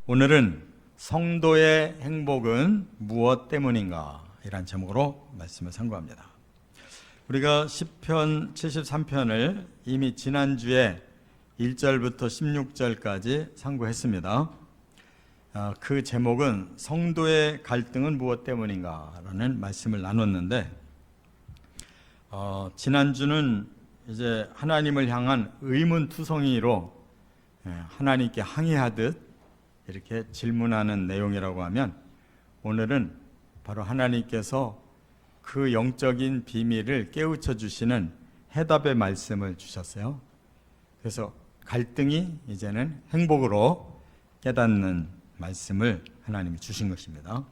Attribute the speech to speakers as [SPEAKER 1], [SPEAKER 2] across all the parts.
[SPEAKER 1] 오늘은 성도의 행복은 무엇 때문인가? 이란 제목으로 말씀을 상고합니다. 우리가 시편 73편을 이미 지난주에 1절부터 16절까지 상고했습니다. 그 제목은 성도의 갈등은 무엇 때문인가? 라는 말씀을 나눴는데 지난주는 이제 하나님을 향한 의문투성이로 하나님께 항의하듯 이렇게 질문하는 내용이라고 하면, 오늘은 바로 하나님께서 그 영적인 비밀을 깨우쳐 주시는 해답의 말씀을 주셨어요. 그래서 갈등이 이제는 행복으로 깨닫는 말씀을 하나님이 주신 것입니다.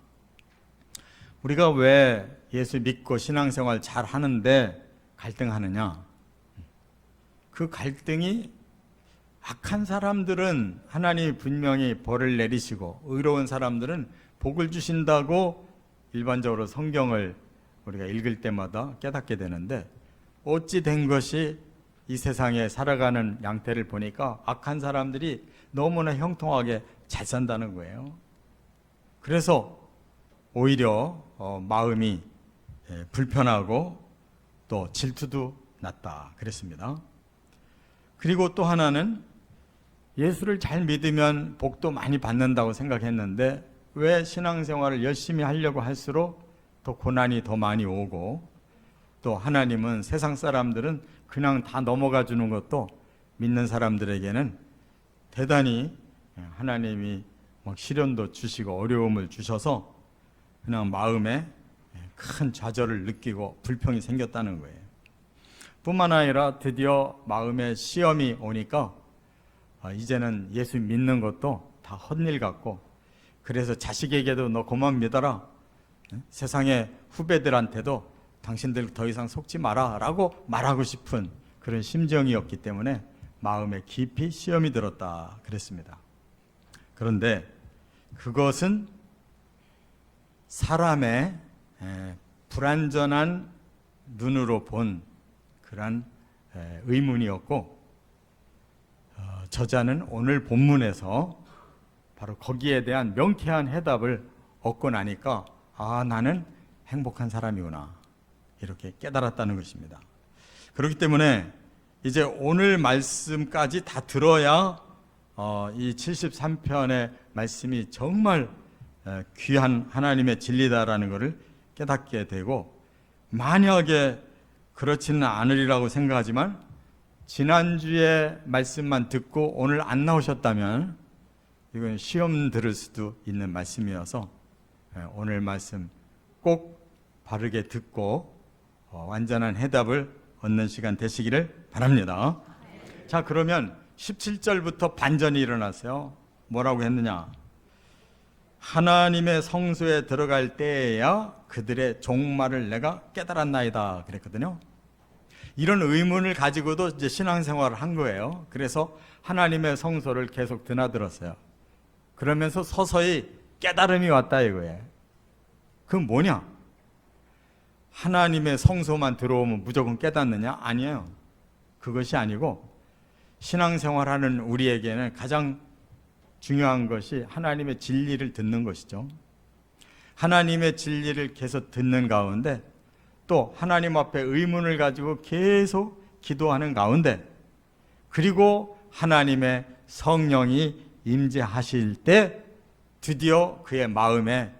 [SPEAKER 1] 우리가 왜 예수 믿고 신앙생활 잘 하는데 갈등하느냐? 그 갈등이 악한 사람들은 하나님이 분명히 벌을 내리시고 의로운 사람들은 복을 주신다고 일반적으로 성경을 우리가 읽을 때마다 깨닫게 되는데, 어찌 된 것이 이 세상에 살아가는 양태를 보니까 악한 사람들이 너무나 형통하게 잘 산다는 거예요. 그래서 오히려 마음이 불편하고 또 질투도 났다 그랬습니다. 그리고 또 하나는 예수를 잘 믿으면 복도 많이 받는다고 생각했는데, 왜 신앙생활을 열심히 하려고 할수록 더 고난이 더 많이 오고, 또 하나님은 세상 사람들은 그냥 다 넘어가 주는 것도 믿는 사람들에게는 대단히 하나님이 막 시련도 주시고 어려움을 주셔서 그냥 마음에 큰 좌절을 느끼고 불평이 생겼다는 거예요. 뿐만 아니라 드디어 마음에 시험이 오니까 이제는 예수 믿는 것도 다 헛일 같고, 그래서 자식에게도 너 그만 믿어라, 세상의 후배들한테도 당신들 더 이상 속지 마라 라고 말하고 싶은 그런 심정이었기 때문에 마음에 깊이 시험이 들었다 그랬습니다. 그런데 그것은 사람의 불완전한 눈으로 본 그런 의문이었고, 저자는 오늘 본문에서 바로 거기에 대한 명쾌한 해답을 얻고 나니까 나는 행복한 사람이구나 이렇게 깨달았다는 것입니다. 그렇기 때문에 이제 오늘 말씀까지 다 들어야 이 73편의 말씀이 정말 귀한 하나님의 진리다라는 것을 깨닫게 되고, 만약에 그렇지는 않으리라고 생각하지만 지난주에 말씀만 듣고 오늘 안 나오셨다면 이건 시험 들을 수도 있는 말씀이어서 오늘 말씀 꼭 바르게 듣고 완전한 해답을 얻는 시간 되시기를 바랍니다. 자, 그러면 17절부터 반전이 일어났어요. 뭐라고 했느냐? 하나님의 성소에 들어갈 때에야 그들의 종말을 내가 깨달았나이다 그랬거든요. 이런 의문을 가지고도 이제 신앙생활을 한 거예요. 그래서 하나님의 성소를 계속 드나들었어요. 그러면서 서서히 깨달음이 왔다 이거예요. 그건 뭐냐? 하나님의 성소만 들어오면 무조건 깨닫느냐? 아니에요. 그것이 아니고, 신앙생활하는 우리에게는 가장 중요한 것이 하나님의 진리를 듣는 것이죠. 하나님의 진리를 계속 듣는 가운데, 또 하나님 앞에 의문을 가지고 계속 기도하는 가운데, 그리고 하나님의 성령이 임재하실 때 드디어 그의 마음에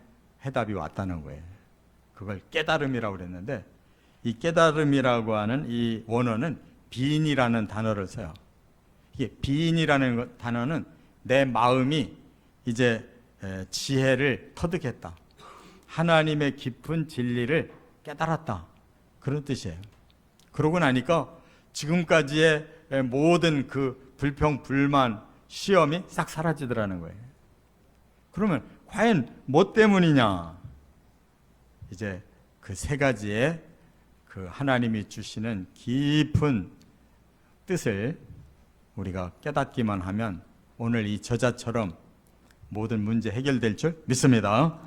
[SPEAKER 1] 해답이 왔다는 거예요. 그걸 깨달음이라고 그랬는데, 이 깨달음이라고 하는 이 원어는 비인이라는 단어를 써요. 이게 비인이라는 단어는 내 마음이 이제 지혜를 터득했다, 하나님의 깊은 진리를 깨달았다, 그런 뜻이에요. 그러고 나니까 지금까지의 모든 그 불평, 불만, 시험이 싹 사라지더라는 거예요. 그러면 과연 뭐 때문이냐? 이제 그 세 가지의 그 하나님이 주시는 깊은 뜻을 우리가 깨닫기만 하면 오늘 이 저자처럼 모든 문제 해결될 줄 믿습니다.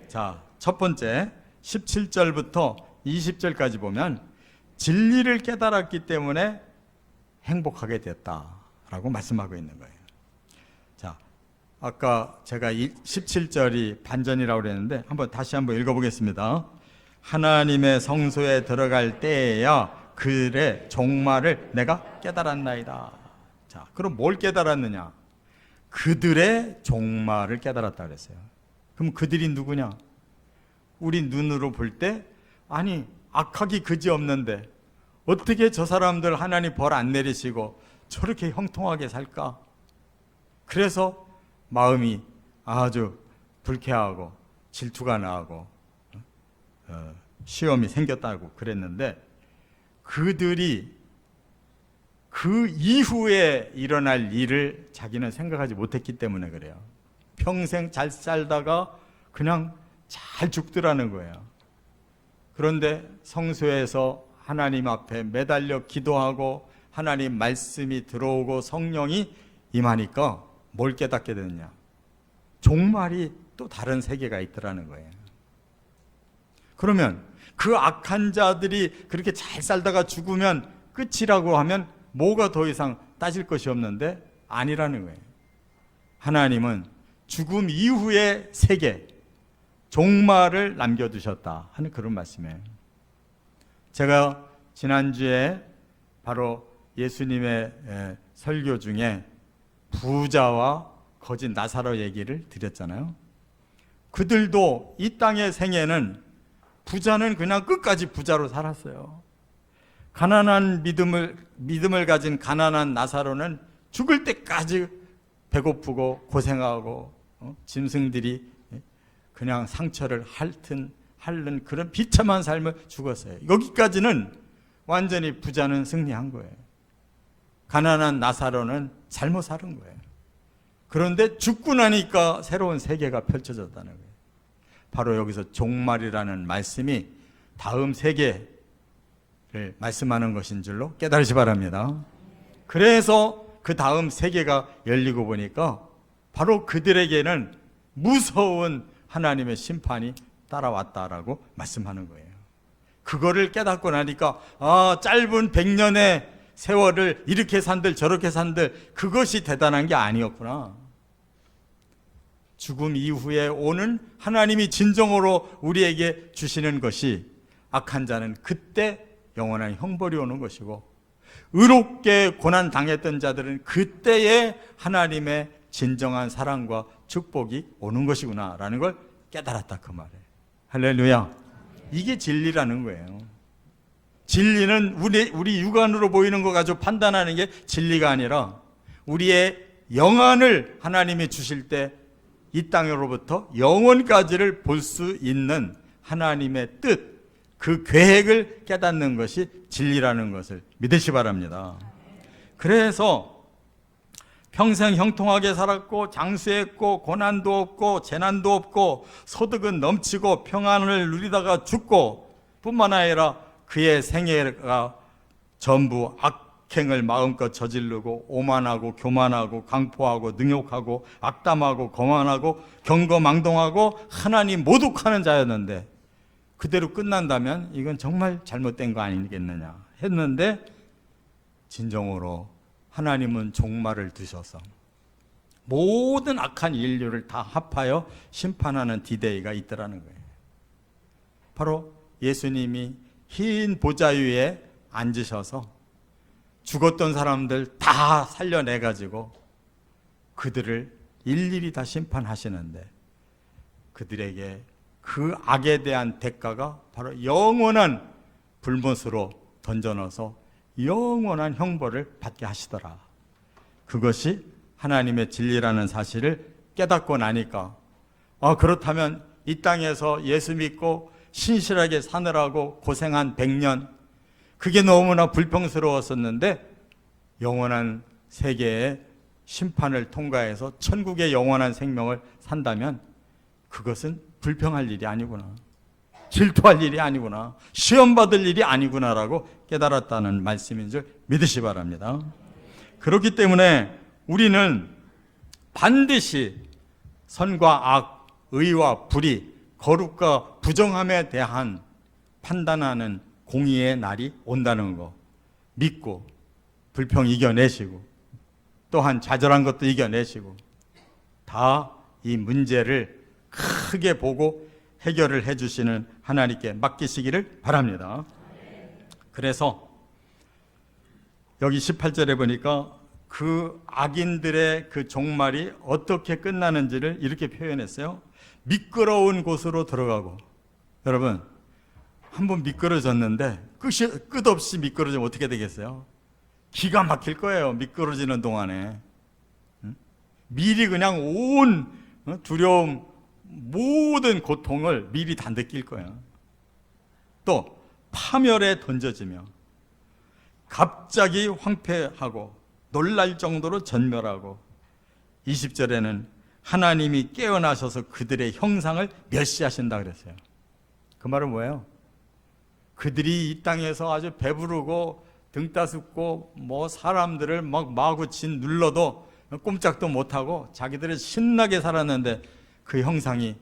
[SPEAKER 1] 자, 첫 번째 17절부터 20절까지 보면 진리를 깨달았기 때문에 행복하게 됐다라고 말씀하고 있는 거예요. 자, 아까 제가 17절이 반전이라고 그랬는데 다시 한번 읽어보겠습니다. 하나님의 성소에 들어갈 때에야 그들의 종말을 내가 깨달았나이다. 자, 그럼 뭘 깨달았느냐? 그들의 종말을 깨달았다 그랬어요. 그럼 그들이 누구냐? 우리 눈으로 볼 때 아니 악하기 그지없는데 어떻게 저 사람들 하나님 벌 안 내리시고 저렇게 형통하게 살까? 그래서 마음이 아주 불쾌하고 질투가 나고 시험이 생겼다고 그랬는데, 그들이 그 이후에 일어날 일을 자기는 생각하지 못했기 때문에 그래요. 평생 잘 살다가 그냥 잘 죽더라는 거예요. 그런데 성소에서 하나님 앞에 매달려 기도하고 하나님 말씀이 들어오고 성령이 임하니까 뭘 깨닫게 되느냐? 종말이 또 다른 세계가 있더라는 거예요. 그러면 그 악한 자들이 그렇게 잘 살다가 죽으면 끝이라고 하면 뭐가 더 이상 따질 것이 없는데 아니라는 거예요. 하나님은 죽음 이후의 세계, 종말을 남겨두셨다 하는 그런 말씀이에요. 제가 지난주에 바로 예수님의 설교 중에 부자와 거짓 나사로 얘기를 드렸잖아요. 그들도 이 땅의 생애는 부자는 그냥 끝까지 부자로 살았어요. 가난한 믿음을 가진 가난한 나사로는 죽을 때까지 배고프고 고생하고 짐승들이 그냥 상처를 핥는 그런 비참한 삶을 죽었어요. 여기까지는 완전히 부자는 승리한 거예요. 가난한 나사로는 잘못 살은 거예요. 그런데 죽고 나니까 새로운 세계가 펼쳐졌다는 거예요. 바로 여기서 종말이라는 말씀이 다음 세계를 말씀하는 것인 줄로 깨달으시 바랍니다. 그래서 그 다음 세계가 열리고 보니까 바로 그들에게는 무서운 하나님의 심판이 따라왔다라고 말씀하는 거예요. 그거를 깨닫고 나니까 짧은 100년의 세월을 이렇게 산들 저렇게 산들 그것이 대단한 게 아니었구나. 죽음 이후에 오는 하나님이 진정으로 우리에게 주시는 것이 악한 자는 그때 영원한 형벌이 오는 것이고, 의롭게 고난 당했던 자들은 그때에 하나님의 진정한 사랑과 축복이 오는 것이구나라는 걸 깨달았다 그 말이에요. 할렐루야. 이게 진리라는 거예요. 진리는 우리 육안으로 보이는 거 가지고 판단하는 게 진리가 아니라 우리의 영안을 하나님이 주실 때 이 땅으로부터 영원까지를 볼 수 있는 하나님의 뜻, 그 계획을 깨닫는 것이 진리라는 것을 믿으시 바랍니다. 그래서 평생 형통하게 살았고 장수했고 고난도 없고 재난도 없고 소득은 넘치고 평안을 누리다가 죽고 뿐만 아니라 그의 생애가 전부 악행을 마음껏 저지르고 오만하고 교만하고 강포하고 능욕하고 악담하고 거만하고 경거망동하고 하나님 모독하는 자였는데, 그대로 끝난다면 이건 정말 잘못된 거 아니겠느냐 했는데, 진정으로 하나님은 종말을 두셔서 모든 악한 인류를 다 합하여 심판하는 디데이가 있더라는 거예요. 바로 예수님이 흰 보좌 위에 앉으셔서 죽었던 사람들 다 살려내가지고 그들을 일일이 다 심판하시는데, 그들에게 그 악에 대한 대가가 바로 영원한 불못으로 던져넣어서 영원한 형벌을 받게 하시더라. 그것이 하나님의 진리라는 사실을 깨닫고 나니까 그렇다면 이 땅에서 예수 믿고 신실하게 사느라고 고생한 100년, 그게 너무나 불평스러웠었는데 영원한 세계의 심판을 통과해서 천국의 영원한 생명을 산다면 그것은 불평할 일이 아니구나, 질투할 일이 아니구나, 시험받을 일이 아니구나라고 깨달았다는 말씀인 줄 믿으시 바랍니다. 그렇기 때문에 우리는 반드시 선과 악, 의와 불의, 거룩과 부정함에 대한 판단하는 공의의 날이 온다는 거 믿고 불평 이겨내시고, 또한 좌절한 것도 이겨내시고, 다 이 문제를 크게 보고 해결을 해주시는 하나님께 맡기시기를 바랍니다. 그래서 여기 18절에 보니까 그 악인들의 그 종말이 어떻게 끝나는지를 이렇게 표현했어요. 미끄러운 곳으로 들어가고. 여러분, 한번 미끄러졌는데 끝없이 미끄러지면 어떻게 되겠어요? 기가 막힐 거예요. 미끄러지는 동안에. 미리 그냥 온 두려움, 모든 고통을 미리 다 느낄 거예요. 또 파멸에 던져지며 갑자기 황폐하고 놀랄 정도로 전멸하고, 20절에는 하나님이 깨어나셔서 그들의 형상을 멸시하신다 그랬어요. 그 말은 뭐예요? 그들이 이 땅에서 아주 배부르고 등 따숩고 사람들을 막 마구 진 눌러도 꼼짝도 못하고 자기들이 신나게 살았는데 그 형상이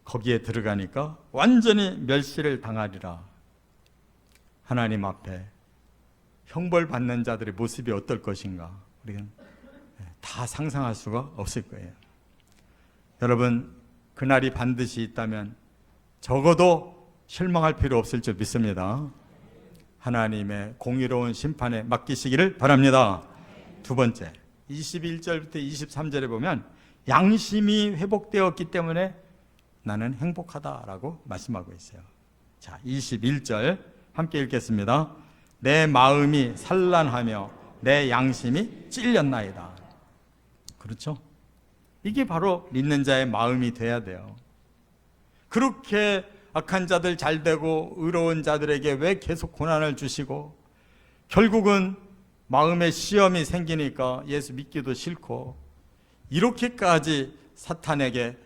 [SPEAKER 1] 거기에 들어가니까 완전히 멸시를 당하리라. 하나님 앞에 형벌 받는 자들의 모습이 어떨 것인가, 우리는 다 상상할 수가 없을 거예요. 여러분, 그날이 반드시 있다면 적어도 실망할 필요 없을 줄 믿습니다. 하나님의 공의로운 심판에 맡기시기를 바랍니다. 두 번째, 21절부터 23절에 보면 양심이 회복되었기 때문에 나는 행복하다라고 말씀하고 있어요. 자, 21절 함께 읽겠습니다. 내 마음이 산란하며 내 양심이 찔렸나이다. 그렇죠? 이게 바로 믿는 자의 마음이 돼야 돼요. 그렇게 악한 자들 잘 되고 의로운 자들에게 왜 계속 고난을 주시고, 결국은 마음에 시험이 생기니까 예수 믿기도 싫고, 이렇게까지 사탄에게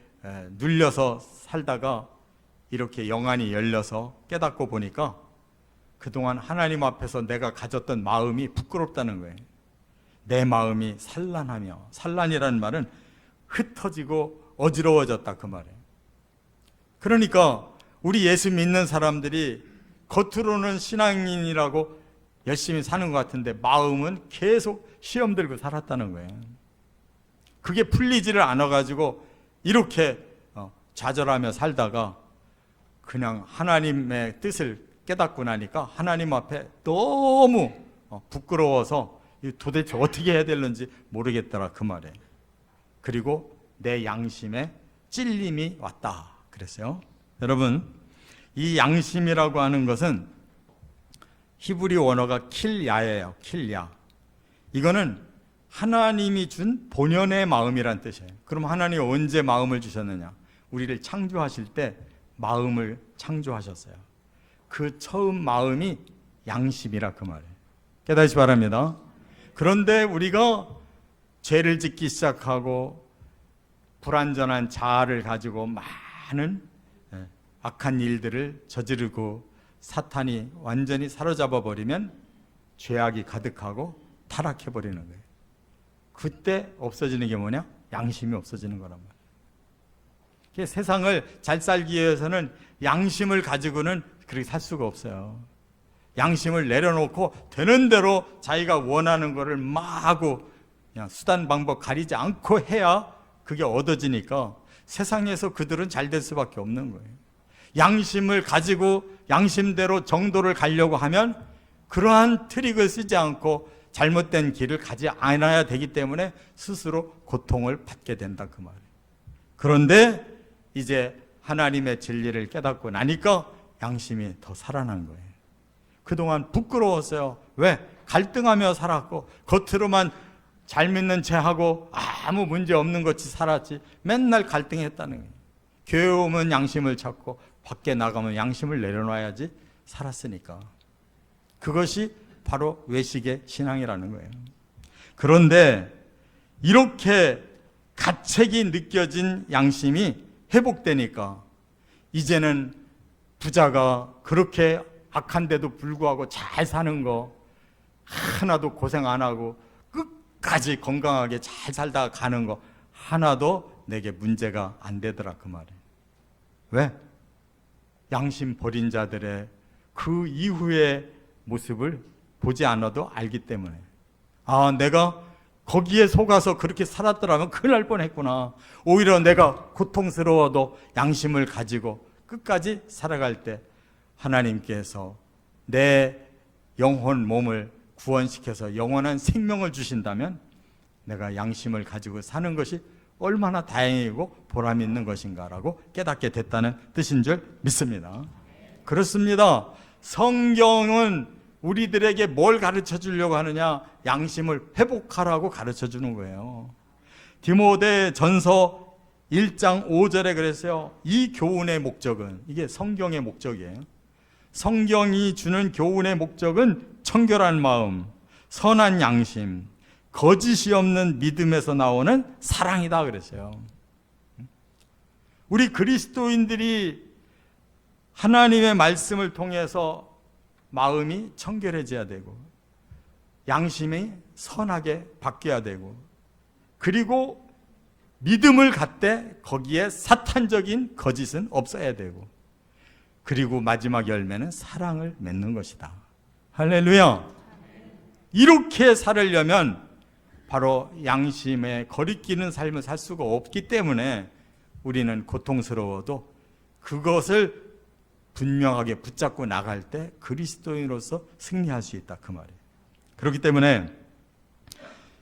[SPEAKER 1] 눌려서 살다가 이렇게 영안이 열려서 깨닫고 보니까 그동안 하나님 앞에서 내가 가졌던 마음이 부끄럽다는 거예요. 내 마음이 산란하며, 산란이라는 말은 흩어지고 어지러워졌다 그 말이에요. 그러니까 우리 예수 믿는 사람들이 겉으로는 신앙인이라고 열심히 사는 것 같은데 마음은 계속 시험 들고 살았다는 거예요. 그게 풀리지를 않아가지고 이렇게 좌절하며 살다가 그냥 하나님의 뜻을 깨닫고 나니까 하나님 앞에 너무 부끄러워서 도대체 어떻게 해야 되는지 모르겠더라 그 말에. 그리고 내 양심에 찔림이 왔다 그랬어요. 여러분, 이 양심이라고 하는 것은 히브리 원어가 킬야예요. 킬야. 이거는 하나님이 준 본연의 마음이란 뜻이에요. 그럼 하나님이 언제 마음을 주셨느냐? 우리를 창조하실 때 마음을 창조하셨어요. 그 처음 마음이 양심이라 그 말이에요. 깨닫기 바랍니다. 그런데 우리가 죄를 짓기 시작하고 불완전한 자아를 가지고 많은 악한 일들을 저지르고 사탄이 완전히 사로잡아 버리면 죄악이 가득하고 타락해 버리는 거예요. 그때 없어지는 게 뭐냐? 양심이 없어지는 거란 말이에요. 세상을 잘 살기 위해서는 양심을 가지고는 그렇게 살 수가 없어요. 양심을 내려놓고 되는 대로 자기가 원하는 거를 마구 그냥 수단 방법 가리지 않고 해야 그게 얻어지니까 세상에서 그들은 잘 될 수밖에 없는 거예요. 양심을 가지고 양심대로 정도를 가려고 하면 그러한 트릭을 쓰지 않고 잘못된 길을 가지 않아야 되기 때문에 스스로 고통을 받게 된다 그 말이에요. 그런데 이제 하나님의 진리를 깨닫고 나니까 양심이 더 살아난 거예요. 그동안 부끄러웠어요. 왜? 갈등하며 살았고 겉으로만 잘 믿는 체하고 아무 문제 없는 것이 살았지 맨날 갈등했다는 거예요. 교회 오면 양심을 찾고 밖에 나가면 양심을 내려놔야지 살았으니까. 그것이 바로 외식의 신앙이라는 거예요. 그런데 이렇게 가책이 느껴진 양심이 회복되니까 이제는 부자가 그렇게 악한데도 불구하고 잘 사는 거 하나도 고생 안 하고 끝까지 건강하게 잘 살다가 가는 거 하나도 내게 문제가 안 되더라 그 말이에요. 왜? 양심 버린 자들의 그 이후의 모습을 보지 않아도 알기 때문에, 아, 내가 거기에 속아서 그렇게 살았더라면 큰일 날 뻔했구나. 오히려 내가 고통스러워도 양심을 가지고 끝까지 살아갈 때 하나님께서 내 영혼 몸을 구원시켜서 영원한 생명을 주신다면 내가 양심을 가지고 사는 것이 얼마나 다행이고 보람 있는 것인가라고 깨닫게 됐다는 뜻인 줄 믿습니다. 그렇습니다. 성경은 우리들에게 뭘 가르쳐 주려고 하느냐? 양심을 회복하라고 가르쳐 주는 거예요. 디모데 전서 1장 5절에 그랬어요. 이 교훈의 목적은, 이게 성경의 목적이에요. 성경이 주는 교훈의 목적은 청결한 마음, 선한 양심, 거짓이 없는 믿음에서 나오는 사랑이다 그랬어요. 우리 그리스도인들이 하나님의 말씀을 통해서 마음이 청결해져야 되고 양심이 선하게 바뀌어야 되고 그리고 믿음을 갖되 거기에 사탄적인 거짓은 없어야 되고 그리고 마지막 열매는 사랑을 맺는 것이다. 할렐루야. 이렇게 살으려면 바로 양심에 거리끼는 삶을 살 수가 없기 때문에 우리는 고통스러워도 그것을 분명하게 붙잡고 나갈 때 그리스도인으로서 승리할 수 있다, 그 말이에요. 그렇기 때문에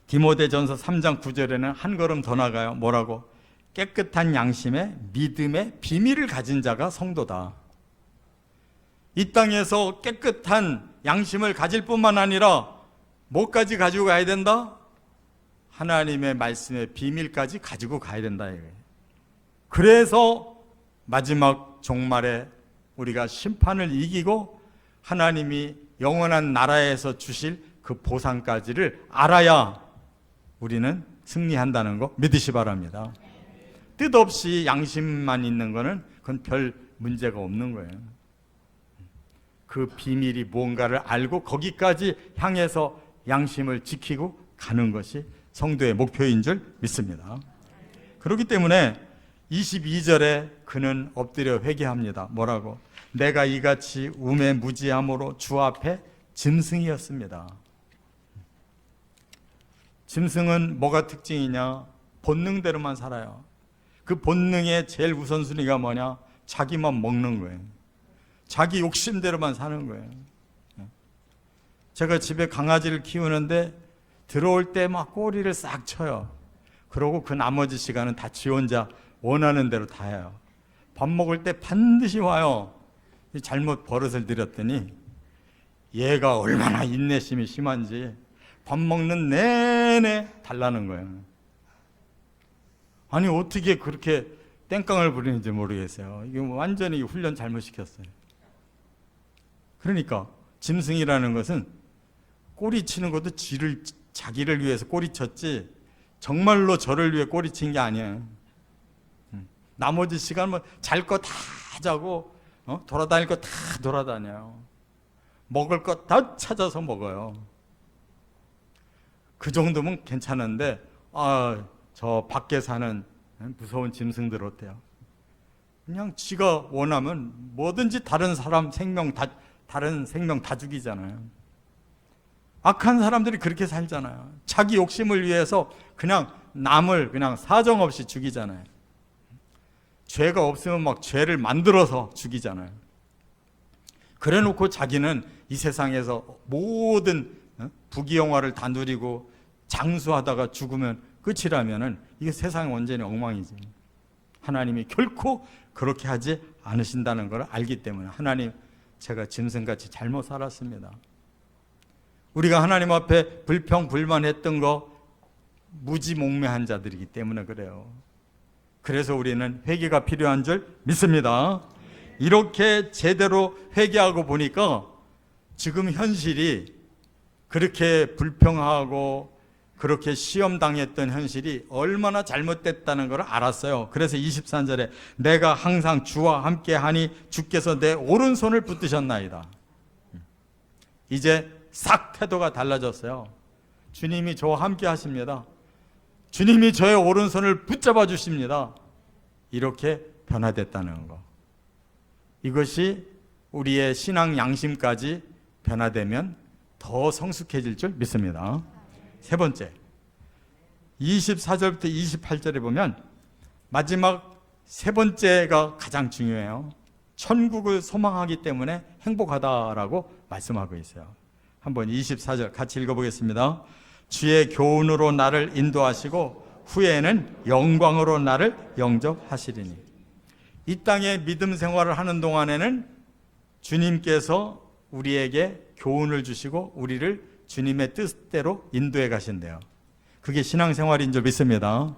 [SPEAKER 1] 디모데전서 3장 9절에는 한 걸음 더 나가요. 뭐라고? 깨끗한 양심에 믿음의 비밀을 가진 자가 성도다. 이 땅에서 깨끗한 양심을 가질 뿐만 아니라 뭐까지 가지고 가야 된다? 하나님의 말씀의 비밀까지 가지고 가야 된다 이거예요. 그래서 마지막 종말에 우리가 심판을 이기고 하나님이 영원한 나라에서 주실 그 보상까지를 알아야 우리는 승리한다는 거 믿으시 바랍니다. 뜻없이 양심만 있는 거는 그건 별 문제가 없는 거예요. 그 비밀이 뭔가를 알고 거기까지 향해서 양심을 지키고 가는 것이 성도의 목표인 줄 믿습니다. 그렇기 때문에 22절에 그는 엎드려 회개합니다. 뭐라고? 내가 이같이 우매무지함으로 주 앞에 짐승이었습니다. 짐승은 뭐가 특징이냐? 본능대로만 살아요. 그 본능의 제일 우선순위가 뭐냐? 자기만 먹는 거예요. 자기 욕심대로만 사는 거예요. 제가 집에 강아지를 키우는데 들어올 때 막 꼬리를 싹 쳐요. 그러고 그 나머지 시간은 다 지 혼자 원하는 대로 다 해요. 밥 먹을 때 반드시 와요. 잘못 버릇을 들였더니 얘가 얼마나 인내심이 심한지 밥 먹는 내내 달라는 거예요. 아니 어떻게 그렇게 땡깡을 부리는지 모르겠어요. 이게 완전히 훈련 잘못 시켰어요. 그러니까 짐승이라는 것은 꼬리 치는 것도 자기를 위해서 꼬리 쳤지 정말로 저를 위해 꼬리 친 게 아니에요. 나머지 시간 뭐 잘 거 다 자고 돌아다닐 거 다 돌아다녀요. 먹을 거 다 찾아서 먹어요. 그 정도면 괜찮은데 저 밖에 사는 무서운 짐승들 어때요? 그냥 지가 원하면 뭐든지 다른 사람 다른 생명 다 죽이잖아요. 악한 사람들이 그렇게 살잖아요. 자기 욕심을 위해서 그냥 남을 그냥 사정없이 죽이잖아요. 죄가 없으면 막 죄를 만들어서 죽이잖아요. 그래 놓고 자기는 이 세상에서 모든 부귀영화를 다 누리고 장수하다가 죽으면 끝이라면은 이게 세상이 완전히 엉망이지. 하나님이 결코 그렇게 하지 않으신다는 걸 알기 때문에 하나님, 제가 짐승같이 잘못 살았습니다. 우리가 하나님 앞에 불평불만했던 거 무지몽매한 자들이기 때문에 그래요. 그래서 우리는 회개가 필요한 줄 믿습니다. 이렇게 제대로 회개하고 보니까 지금 현실이 그렇게 불평하고 그렇게 시험당했던 현실이 얼마나 잘못됐다는 걸 알았어요. 그래서 23절에 내가 항상 주와 함께하니 주께서 내 오른손을 붙드셨나이다. 이제 싹 태도가 달라졌어요. 주님이 저와 함께 하십니다. 주님이 저의 오른손을 붙잡아 주십니다. 이렇게 변화됐다는 거. 이것이 우리의 신앙 양심까지 변화되면 더 성숙해질 줄 믿습니다. 세 번째, 24절부터 28절에 보면 마지막 세 번째가 가장 중요해요. 천국을 소망하기 때문에 행복하다라고 말씀하고 있어요. 한번 24절 같이 읽어보겠습니다. 주의 교훈으로 나를 인도하시고 후에는 영광으로 나를 영접하시리니. 이 땅에 믿음 생활을 하는 동안에는 주님께서 우리에게 교훈을 주시고 우리를 주님의 뜻대로 인도해 가신대요. 그게 신앙생활인 줄 믿습니다.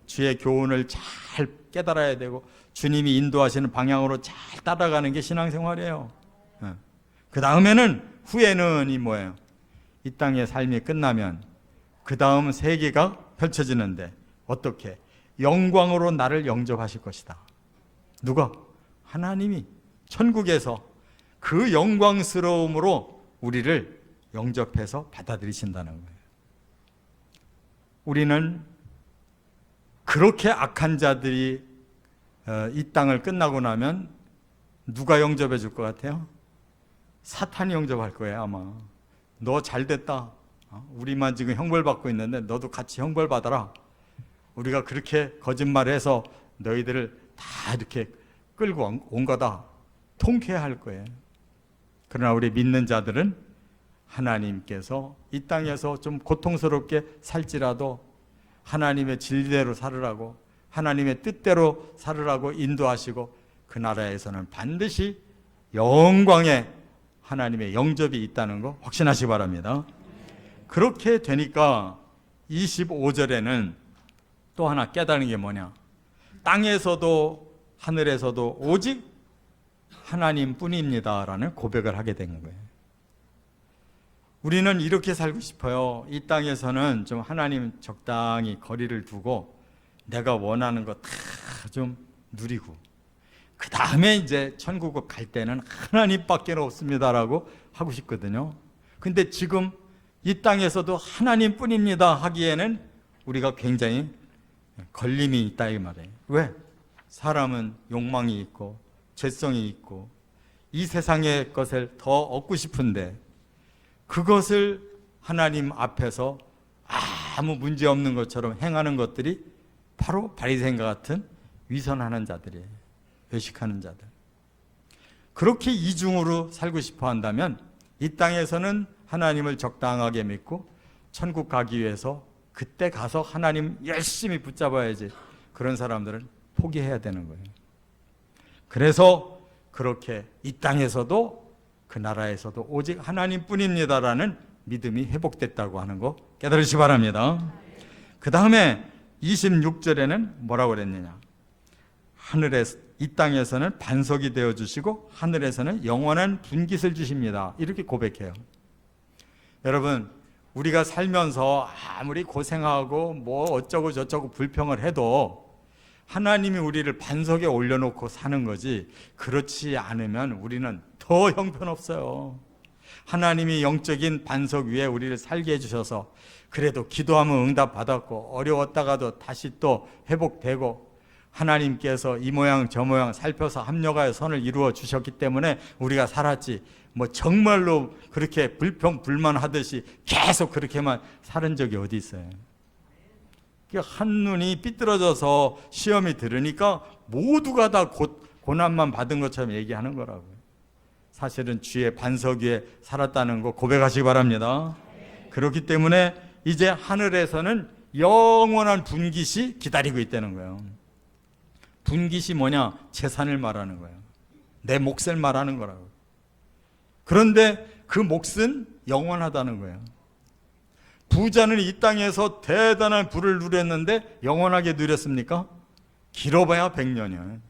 [SPEAKER 1] 주의 교훈을 잘 깨달아야 되고 주님이 인도하시는 방향으로 잘 따라가는 게 신앙생활이에요. 그 다음에는 후에는 이 뭐예요? 이 땅의 삶이 끝나면 그 다음 세계가 펼쳐지는데 어떻게? 영광으로 나를 영접하실 것이다. 누가? 하나님이 천국에서 그 영광스러움으로 우리를 영접해서 받아들이신다는 거예요. 우리는 그렇게 악한 자들이 이 땅을 끝나고 나면 누가 영접해 줄 것 같아요? 사탄이 영접할 거예요 아마. 너 잘됐다. 우리만 지금 형벌받고 있는데 너도 같이 형벌받아라. 우리가 그렇게 거짓말해서 너희들을 다 이렇게 끌고 온 거다. 통쾌할 거예요. 그러나 우리 믿는 자들은 하나님께서 이 땅에서 좀 고통스럽게 살지라도 하나님의 진리대로 살으라고, 하나님의 뜻대로 살으라고 인도하시고 그 나라에서는 반드시 영광의 하나님의 영접이 있다는 거 확신하시기 바랍니다. 그렇게 되니까 25절에는 또 하나 깨달은 게 뭐냐? 땅에서도 하늘에서도 오직 하나님뿐입니다라는 고백을 하게 된 거예요. 우리는 이렇게 살고 싶어요. 이 땅에서는 좀 하나님 적당히 거리를 두고 내가 원하는 거 다 좀 누리고 그 다음에 이제 천국을 갈 때는 하나님밖에 없습니다라고 하고 싶거든요. 근데 지금 이 땅에서도 하나님뿐입니다 하기에는 우리가 굉장히 걸림이 있다 이 말이에요. 왜? 사람은 욕망이 있고 죄성이 있고 이 세상의 것을 더 얻고 싶은데 그것을 하나님 앞에서 아무 문제 없는 것처럼 행하는 것들이 바로 바리새인과 같은 위선하는 자들이에요. 외식하는 자들. 그렇게 이중으로 살고 싶어 한다면 이 땅에서는 하나님을 적당하게 믿고 천국 가기 위해서 그때 가서 하나님 열심히 붙잡아야지. 그런 사람들은 포기해야 되는 거예요. 그래서 그렇게 이 땅에서도 그 나라에서도 오직 하나님뿐입니다라는 믿음이 회복됐다고 하는 거 깨달으시기 바랍니다. 그 다음에 26절에는 뭐라고 그랬느냐? 이 땅에서는 반석이 되어주시고 하늘에서는 영원한 분깃을 주십니다. 이렇게 고백해요. 여러분, 우리가 살면서 아무리 고생하고 뭐 어쩌고 저쩌고 불평을 해도 하나님이 우리를 반석에 올려놓고 사는 거지, 그렇지 않으면 우리는 더 형편없어요. 하나님이 영적인 반석 위에 우리를 살게 해주셔서 그래도 기도하면 응답받았고 어려웠다가도 다시 또 회복되고 하나님께서 이 모양 저 모양 살펴서 합력하여 선을 이루어 주셨기 때문에 우리가 살았지, 뭐 정말로 그렇게 불평불만하듯이 계속 그렇게만 살은 적이 어디 있어요. 한눈이 삐뚤어져서 시험이 들으니까 모두가 다 고난만 받은 것처럼 얘기하는 거라고요. 사실은 주의 반석 위에 살았다는 거 고백하시기 바랍니다. 그렇기 때문에 이제 하늘에서는 영원한 분깃이 기다리고 있다는 거예요. 분깃이 뭐냐? 재산을 말하는 거예요. 내 몫을 말하는 거라고. 그런데 그 몫은 영원하다는 거예요. 부자는 이 땅에서 대단한 부를 누렸는데 영원하게 누렸습니까? 길어봐야 100년이에요.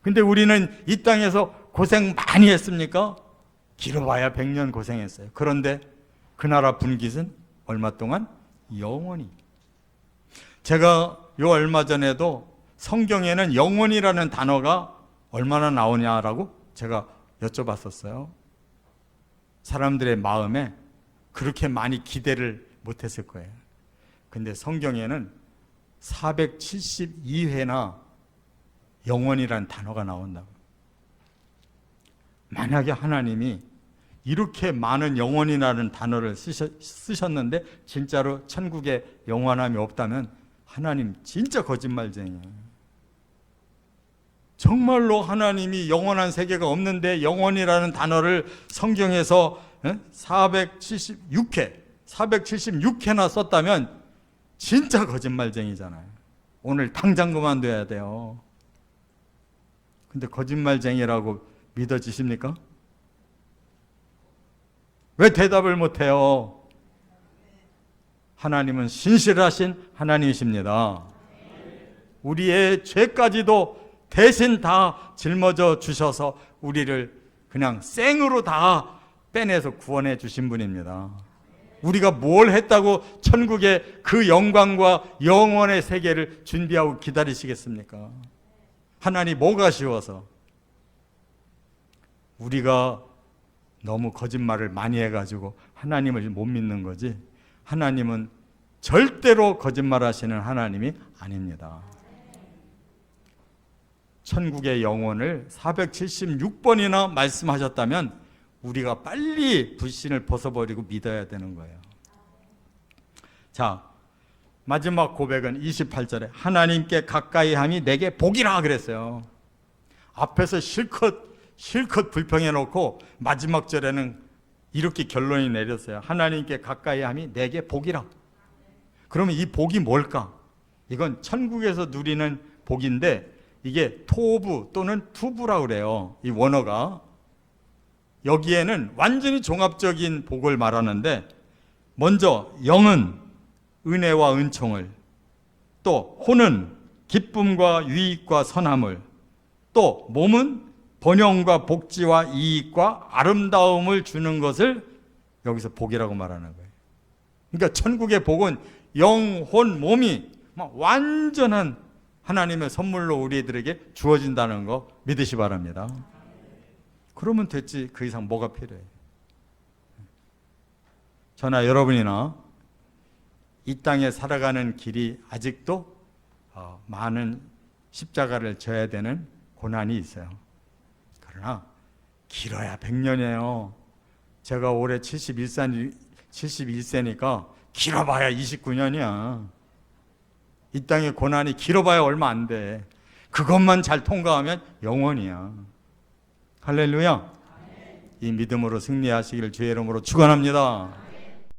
[SPEAKER 1] 근데 우리는 이 땅에서 고생 많이 했습니까? 길어봐야 100년 고생했어요. 그런데 그 나라 분깃은 얼마 동안? 영원히. 제가 요 얼마 전에도 성경에는 영원이라는 단어가 얼마나 나오냐라고 제가 여쭤봤었어요. 사람들의 마음에 그렇게 많이 기대를 못했을 거예요. 근데 성경에는 472회나 영원이라는 단어가 나온다고. 만약에 하나님이 이렇게 많은 영원이라는 단어를 쓰셨는데 진짜로 천국에 영원함이 없다면 하나님 진짜 거짓말쟁이에요. 정말로 하나님이 영원한 세계가 없는데 영원이라는 단어를 성경에서 476회나 썼다면 진짜 거짓말쟁이잖아요. 오늘 당장 그만둬야 돼요. 근데 거짓말쟁이라고 믿어지십니까? 왜 대답을 못해요? 하나님은 신실하신 하나님이십니다. 우리의 죄까지도 대신 다 짊어져 주셔서 우리를 그냥 생으로 다 빼내서 구원해 주신 분입니다. 우리가 뭘 했다고 천국의 그 영광과 영원의 세계를 준비하고 기다리시겠습니까? 하나님 뭐가 쉬워서? 우리가 너무 거짓말을 많이 해가지고 하나님을 못 믿는 거지, 하나님은 절대로 거짓말하시는 하나님이 아닙니다. 천국의 영혼을 476번이나 말씀하셨다면 우리가 빨리 불신을 벗어버리고 믿어야 되는 거예요. 자, 마지막 고백은 28절에 하나님께 가까이 함이 내게 복이라 그랬어요. 앞에서 실컷 불평해 놓고 마지막 절에는 이렇게 결론이 내렸어요. 하나님께 가까이 함이 내게 복이라. 그러면 이 복이 뭘까? 이건 천국에서 누리는 복인데 이게 토부 또는 투부라고 그래요. 이 원어가. 여기에는 완전히 종합적인 복을 말하는데, 먼저 영은 은혜와 은총을, 또 혼은 기쁨과 유익과 선함을, 또 몸은 번영과 복지와 이익과 아름다움을 주는 것을 여기서 복이라고 말하는 거예요. 그러니까 천국의 복은 영, 혼, 몸이 완전한 하나님의 선물로 우리들에게 주어진다는 거 믿으시 바랍니다. 그러면 됐지. 그 이상 뭐가 필요해? 저나 여러분이나 이 땅에 살아가는 길이 아직도 많은 십자가를 져야 되는 고난이 있어요. 그러나 길어야 100년이에요. 제가 올해 71세니까 길어봐야 29년이야. 이 땅의 고난이 길어봐야 얼마 안 돼. 그것만 잘 통과하면 영원이야. 할렐루야. 이 믿음으로 승리하시기를 주의 이름으로 축원합니다.